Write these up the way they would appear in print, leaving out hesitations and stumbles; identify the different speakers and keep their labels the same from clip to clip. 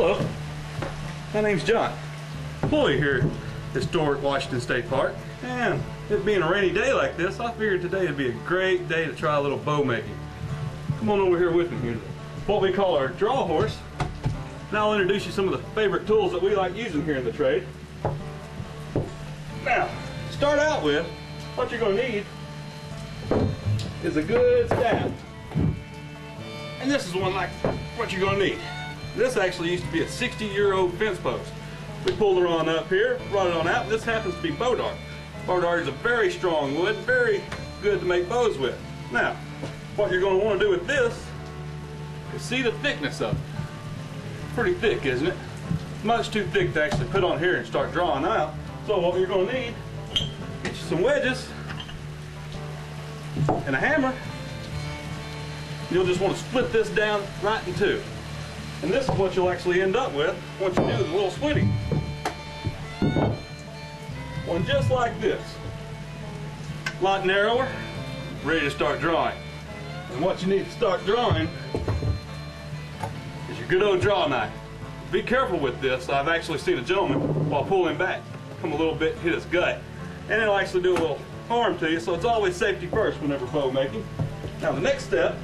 Speaker 1: Hello, my name's John, employee here at historic Washington State Park, and it being a rainy day like this, I figured today would be a great day to try a little bow making. Come on over here with me. Here's what we call our draw horse. Now I'll introduce you some of the favorite tools that we like using here in the trade. Now, to start out with, what you're going to need is a good staff. And this is one like what you're going to need. This actually used to be a 60-year-old fence post. We pulled her on up here, brought it on out, and this happens to be bow dart. Bow dart is a very strong wood, very good to make bows with. Now, what you're going to want to do with this is see the thickness of it. Pretty thick, isn't it? Much too thick to actually put on here and start drawing out. So what you're going to need, get you some wedges and a hammer. You'll just want to split this down right in two. And this is what you'll actually end up with once you do the little splitting. One just like this. A lot narrower, ready to start drawing. And what you need to start drawing is your good old draw knife. Be careful with this. I've actually seen a gentleman, while pulling back, come a little bit, hit his gut. And it'll actually do a little harm to you, so it's always safety first whenever bow making. Now the next step,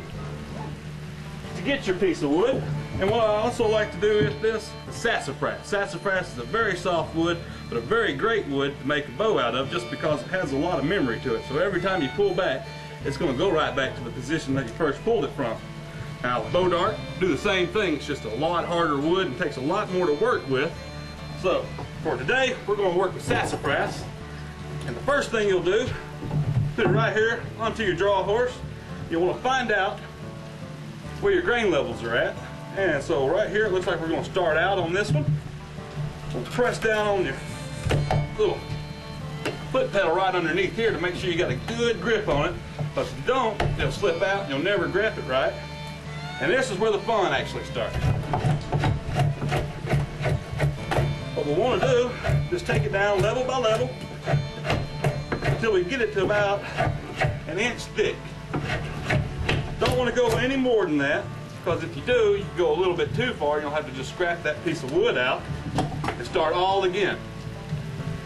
Speaker 1: to get your piece of wood, and what I also like to do with this is sassafras. Sassafras is a very soft wood, but a very great wood to make a bow out of just because it has a lot of memory to it. So every time you pull back, it's going to go right back to the position that you first pulled it from. Now bow dart, do the same thing. It's just a lot harder wood and takes a lot more to work with. So for today, we're going to work with sassafras. And the first thing you'll do, put it right here onto your draw horse. You'll want to find out where your grain levels are at. And so right here, it looks like we're going to start out on this one. We'll press down on your little foot pedal right underneath here to make sure you got a good grip on it. But if you don't, it'll slip out and you'll never grip it right. And this is where the fun actually starts. What we want to do is take it down level by level until we get it to about an inch thick. Don't want to go any more than that, because if you do, you can go a little bit too far. You'll have to just scrap that piece of wood out and start all again.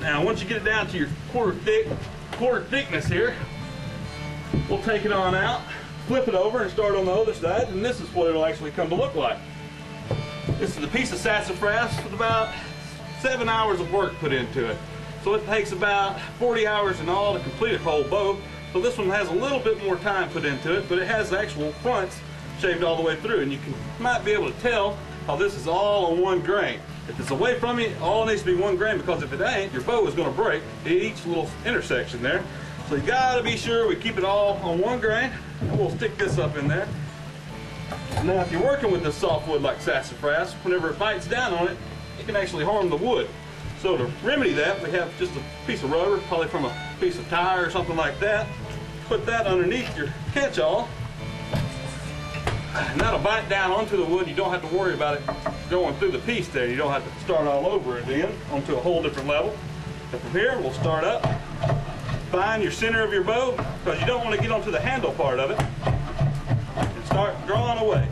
Speaker 1: Now, once you get it down to your quarter thickness here, we'll take it on out, flip it over, and start on the other side. And this is what it'll actually come to look like. This is a piece of sassafras with about 7 hours of work put into it. So it takes about 40 hours in all to complete a whole bow. So this one has a little bit more time put into it, but it has the actual fronts shaved all the way through, and you might be able to tell how this is all on one grain. If it's away from you, all needs to be one grain, because if it ain't, your bow is going to break at each little intersection there. So you got to be sure we keep it all on one grain, and we'll stick this up in there. Now if you're working with this soft wood like sassafras, whenever it bites down on it, it can actually harm the wood. So to remedy that, we have just a piece of rubber, probably from a piece of tire or something like that. Put that underneath your catch-all, and that'll bite down onto the wood. You don't have to worry about it going through the piece there. You don't have to start all over again onto a whole different level. And from here, we'll start up. Find your center of your bow, because you don't want to get onto the handle part of it, and start drawing away.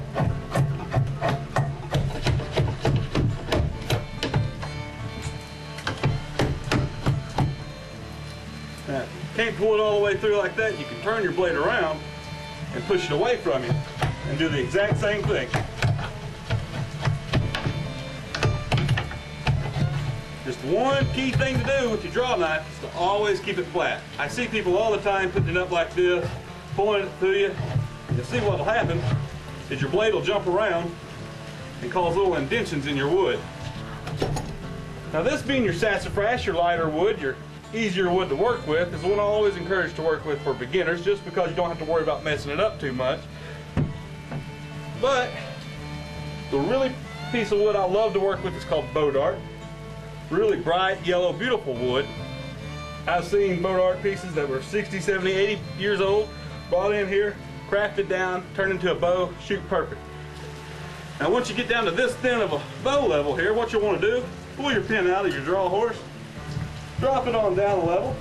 Speaker 1: Now, if you can't pull it all the way through like that, you can turn your blade around and push it away from you and do the exact same thing. Just one key thing to do with your draw knife is to always keep it flat. I see people all the time putting it up like this, pulling it to you. You'll see what will happen is your blade will jump around and cause little indentions in your wood. Now this being your sassafras, your lighter wood, your easier wood to work with, is the one I always encourage to work with for beginners, just because you don't have to worry about messing it up too much. But the really piece of wood I love to work with is called bow dart. Really bright, yellow, beautiful wood. I've seen bow dart pieces that were 60, 70, 80 years old, brought in here, crafted down, turned into a bow, shoot perfect. Now once you get down to this thin of a bow level here, what you'll want to do, pull your pin out of your draw horse, drop it on down a level.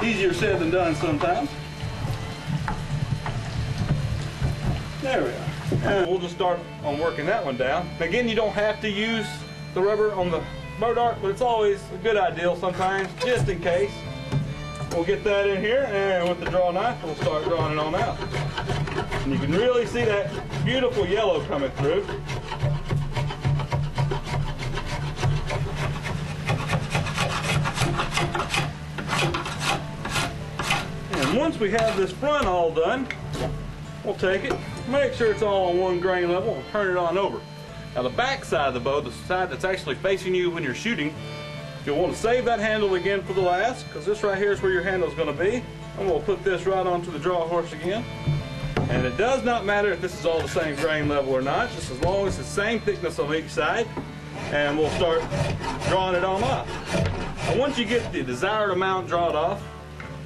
Speaker 1: Easier said than done sometimes. There we are. And we'll just start on working that one down. Again, you don't have to use the rubber on the bow dart, but it's always a good idea sometimes, just in case. We'll get that in here, and with the draw knife, we'll start drawing it on out. And you can really see that beautiful yellow coming through. And once we have this front all done, we'll take it, make sure it's all on one grain level, and turn it on over. Now the back side of the bow, the side that's actually facing you when you're shooting, you'll want to save that handle again for the last, because this right here is where your handle is going to be. And we'll put this right onto the draw horse again. And it does not matter if this is all the same grain level or not, just as long as it's the same thickness on each side. And we'll start drawing it on off. And once you get the desired amount drawn off,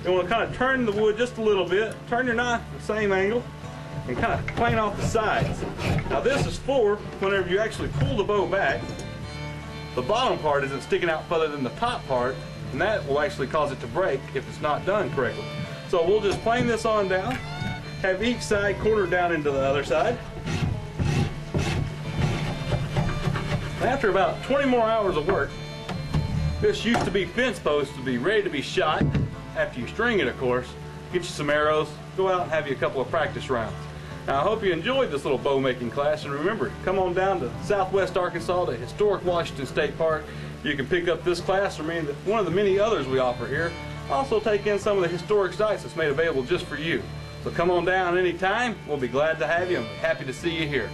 Speaker 1: you want to kind of turn the wood just a little bit, turn your knife the same angle, and kind of plane off the sides. Now this is for whenever you actually pull the bow back, the bottom part isn't sticking out further than the top part, and that will actually cause it to break if it's not done correctly. So we'll just plane this on down, have each side quartered down into the other side. And after about 20 more hours of work, this used to be fence post to be ready to be shot. After you string it, of course, get you some arrows, go out and have you a couple of practice rounds. Now, I hope you enjoyed this little bow making class, and remember, come on down to Southwest Arkansas to historic Washington State Park. You can pick up this class or one of the many others we offer here. Also take in some of the historic sites that's made available just for you. So come on down anytime. We'll be glad to have you and happy to see you here.